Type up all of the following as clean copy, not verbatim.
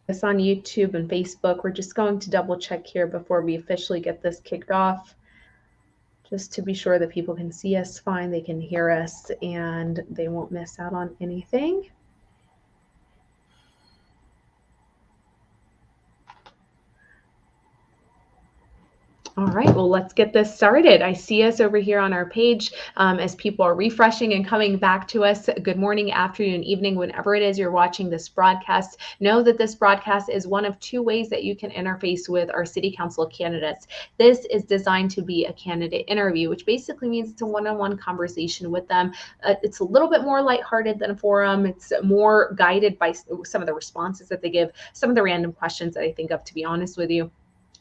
This on YouTube and Facebook. We're just going to double check here before we officially get this kicked off, just to be sure that people can see us fine, they can hear us, and they won't miss out on anything. All right, well, let's get this started. I see us over here on our page as people are refreshing and coming back to us. Good morning, afternoon, evening, whenever it is you're watching this broadcast. Know that this broadcast is one of two ways that you can interface with our city council candidates. This is designed to be a candidate interview, which basically means it's a one-on-one conversation with them. It's a little bit more lighthearted than a forum. It's more guided by some of the responses that they give, some of the random questions that I think of, to be honest with you.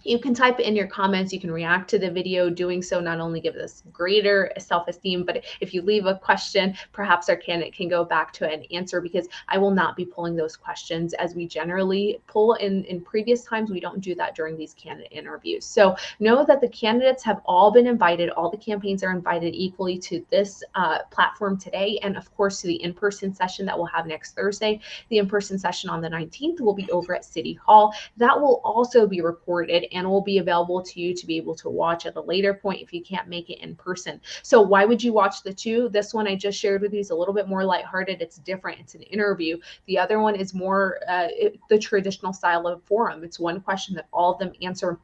You can type in your comments, you can react to the video. Doing so not only gives us greater self-esteem, but if you leave a question, perhaps our candidate can go back to an answer, because I will not be pulling those questions as we generally pull in previous times. We don't do that during these candidate interviews. So know that the candidates have all been invited. All the campaigns are invited equally to this platform today, and of course to the in-person session that we'll have next Thursday. The in-person session on the 19th will be over at City Hall. That will also be recorded and will be available to you to be able to watch at a later point if you can't make it in person. So why would you watch the two? This one I just shared with you is a little bit more lighthearted. It's different. It's an interview. The other one is more the traditional style of forum. It's one question that all of them answer.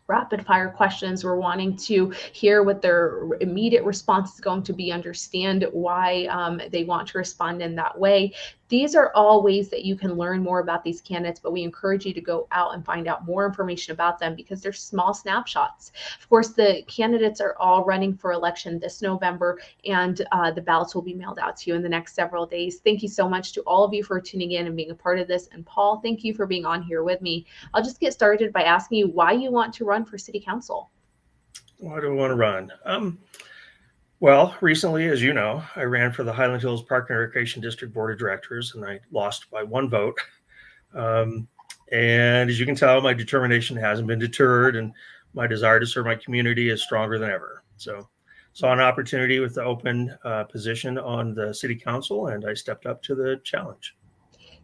Rapid fire questions. We're wanting to hear what their immediate response is going to be, understand why they want to respond in that way. These are all ways that you can learn more about these candidates, but we encourage you to go out and find out more information about them because they're small snapshots. Of course, the candidates are all running for election this November, and the ballots will be mailed out to you in the next several days. Thank you so much to all of you for tuning in and being a part of this. And Paul, thank you for being on here with me. I'll just get started by asking you why you want to run for city council. Why do I want to run? Well, recently, as you know, I ran for the Highland Hills Park and Recreation District Board of Directors, and I lost by one vote. And as you can tell, my determination hasn't been deterred, and my desire to serve my community is stronger than ever. So saw an opportunity with the open position on the city council, and I stepped up to the challenge.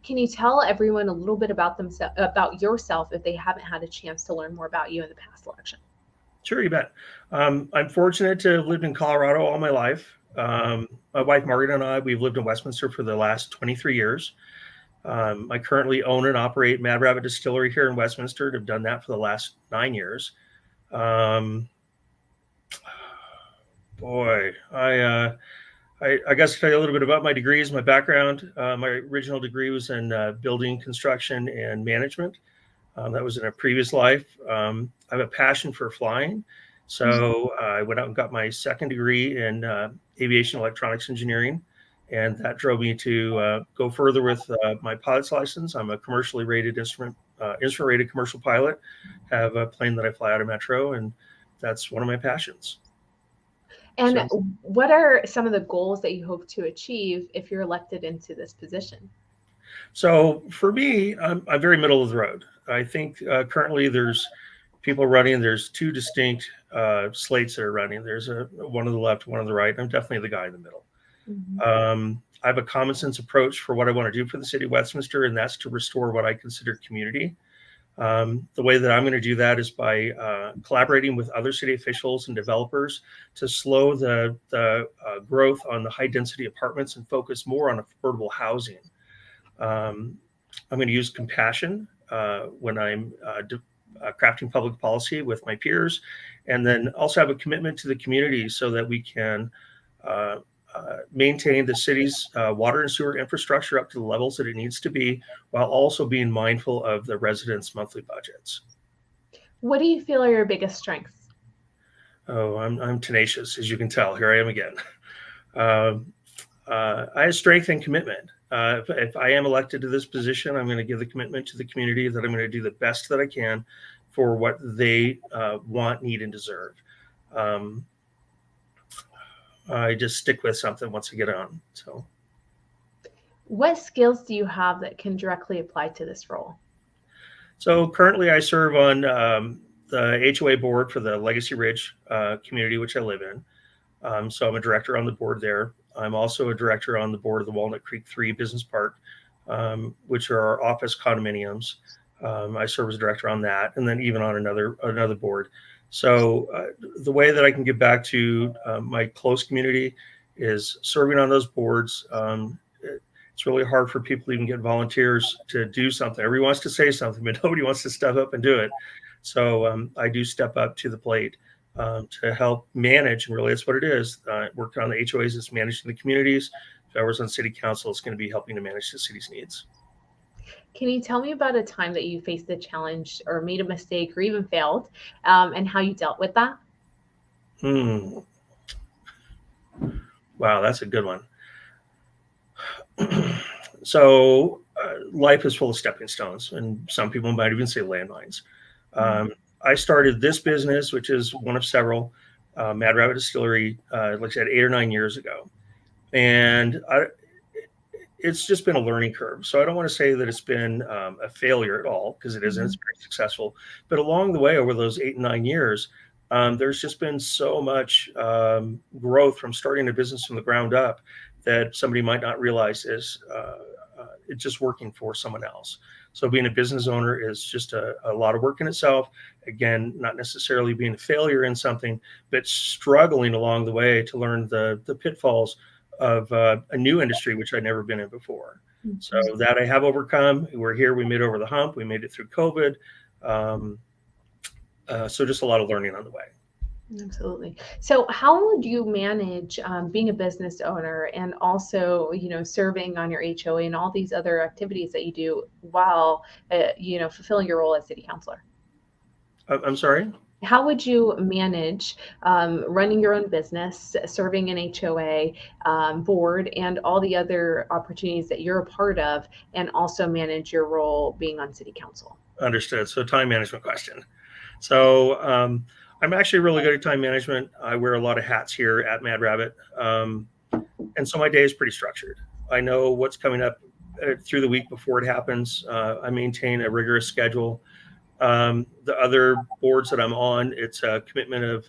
Can you tell everyone a little bit about yourself if they haven't had a chance to learn more about you in the past election? Sure, you bet. I'm fortunate to have lived in Colorado all my life. My wife, Margaret, and I, we've lived in Westminster for the last 23 years. I currently own and operate Mad Rabbit Distillery here in Westminster. I've done that for the last 9 years. I guess to tell you a little bit about my degrees, my background. My original degree was in building construction and management. That was in a previous life. I have a passion for flying. So I went out and got my second degree in aviation electronics engineering. And that drove me to go further with my pilot's license. I'm a commercially rated instrument rated commercial pilot. Have a plane that I fly out of Metro, and that's one of my passions. And what are some of the goals that you hope to achieve if you're elected into this position? So for me, I'm very middle of the road. I think currently there's people running. There's two distinct slates that are running. There's one on the left, one on the right. I'm definitely the guy in the middle. Mm-hmm. I have a common sense approach for what I want to do for the city of Westminster, and that's to restore what I consider community. The way that I'm going to do that is by collaborating with other city officials and developers to slow the growth on the high density apartments and focus more on affordable housing. I'm going to use compassion when I'm crafting public policy with my peers, and then also have a commitment to the community so that we can maintain the city's water and sewer infrastructure up to the levels that it needs to be, while also being mindful of the residents' monthly budgets. What do you feel are your biggest strengths? Oh, I'm tenacious, as you can tell. Here I am again. I have strength and commitment. If I am elected to this position, I'm going to give the commitment to the community that I'm going to do the best that I can for what they want, need, and deserve. I just stick with something once I get on. So, what skills do you have that can directly apply to this role? So currently I serve on the HOA board for the Legacy Ridge community, which I live in. So I'm a director on the board there. I'm also a director on the board of the Walnut Creek 3 Business Park which are our office condominiums. I serve as director on that, and then even on another board. So the way that I can give back to my close community is serving on those boards. It's really hard for people to even get volunteers to do something. Everybody wants to say something, but nobody wants to step up and do it. So I do step up to the plate to help manage, and really that's what it is. Working on the HOAs is managing the communities. If I was on city council, it's going to be helping to manage the city's needs. Can you tell me about a time that you faced a challenge or made a mistake or even failed, and how you dealt with that? Wow, that's a good one. So life is full of stepping stones, and some people might even say landmines. I started this business, which is one of several, Mad Rabbit Distillery, like I said, 8 or 9 years ago. And it's just been a learning curve. So I don't want to say that it's been a failure at all, because it isn't. It's very successful. But along the way, over those 8 and 9 years, there's just been so much growth from starting a business from the ground up that somebody might not realize is it's just working for someone else. So being a business owner is just a lot of work in itself. Again, not necessarily being a failure in something, but struggling along the way to learn the pitfalls of a new industry, which I'd never been in before. So that I have overcome. We're here. We made it over the hump. We made it through COVID. So just a lot of learning on the way. Absolutely. So how would you manage being a business owner and also, serving on your HOA and all these other activities that you do while, fulfilling your role as city councilor? I'm sorry? How would you manage running your own business, serving an HOA board, and all the other opportunities that you're a part of, and also manage your role being on city council? Understood. So time management question. So I'm actually really good at time management. I wear a lot of hats here at Mad Rabbit. And so my day is pretty structured. I know what's coming up through the week before it happens. I maintain a rigorous schedule. The other boards that I'm on, it's a commitment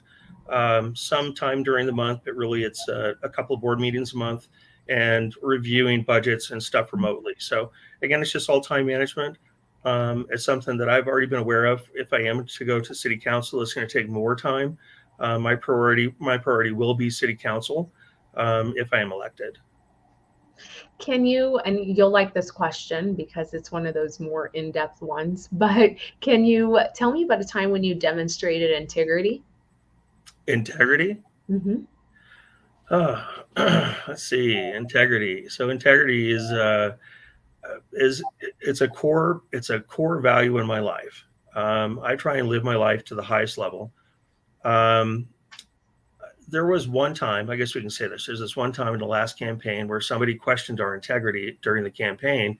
of some time during the month, but really it's a couple of board meetings a month and reviewing budgets and stuff remotely. So again, it's just all time management. It's something that I've already been aware of. If I am to go to city council, it's going to take more time. My priority will be city council if I am elected. Can you, and you'll like this question because it's one of those more in-depth ones, but can you tell me about a time when you demonstrated integrity? Integrity? Mm-hmm. Let's see. Integrity. So integrity is it's a core value in my life. I try and live my life to the highest level. There was one time, I guess we can say this, there's this one time in the last campaign where somebody questioned our integrity during the campaign,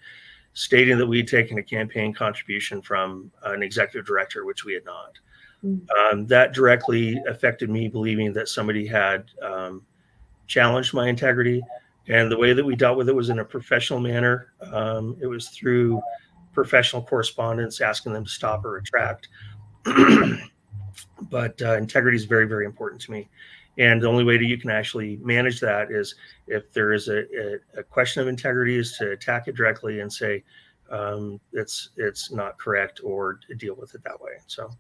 stating that we'd taken a campaign contribution from an executive director, which we had not. That directly affected me believing that somebody had challenged my integrity. And the way that we dealt with it was in a professional manner. It was through professional correspondence, asking them to stop or retract. But integrity is very, very important to me. And the only way that you can actually manage that is if there is a question of integrity, is to attack it directly and say it's not correct, or deal with it that way. So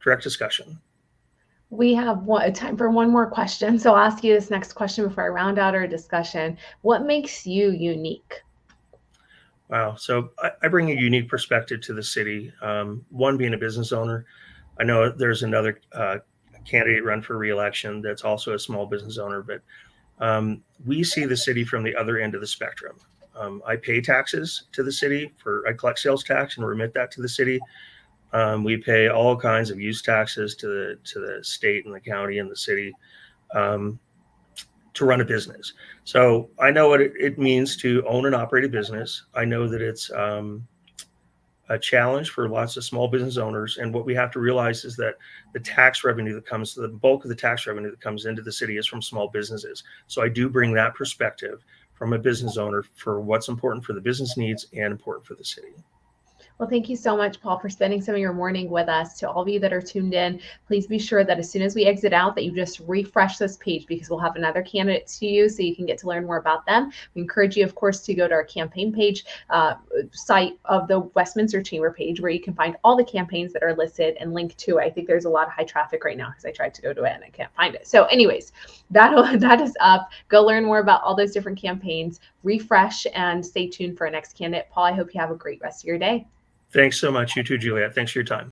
direct discussion. We have time for one more question. So I'll ask you this next question before I round out our discussion. What makes you unique? Wow. So I bring a unique perspective to the city. One, being a business owner. I know there's another candidate run for re-election that's also a small business owner, but we see the city from the other end of the spectrum. I pay taxes to the city. I collect sales tax and remit that to the city. We pay all kinds of use taxes to the state and the county and the city to run a business. So I know what it means to own and operate a business. I know that it's a challenge for lots of small business owners. And what we have to realize is that the bulk of the tax revenue that comes into the city is from small businesses. So I do bring that perspective from a business owner for what's important for the business needs and important for the city. Well, thank you so much, Paul, for spending some of your morning with us. To all of you that are tuned in, please be sure that as soon as we exit out that you just refresh this page, because we'll have another candidate to you so you can get to learn more about them. We encourage you, of course, to go to our campaign page site of the Westminster Chamber page, where you can find all the campaigns that are listed and linked to it. I think there's a lot of high traffic right now because I tried to go to it and I can't find it. So anyways, that is up. Go learn more about all those different campaigns, refresh, and stay tuned for our next candidate. Paul, I hope you have a great rest of your day. Thanks so much. You too, Juliet. Thanks for your time.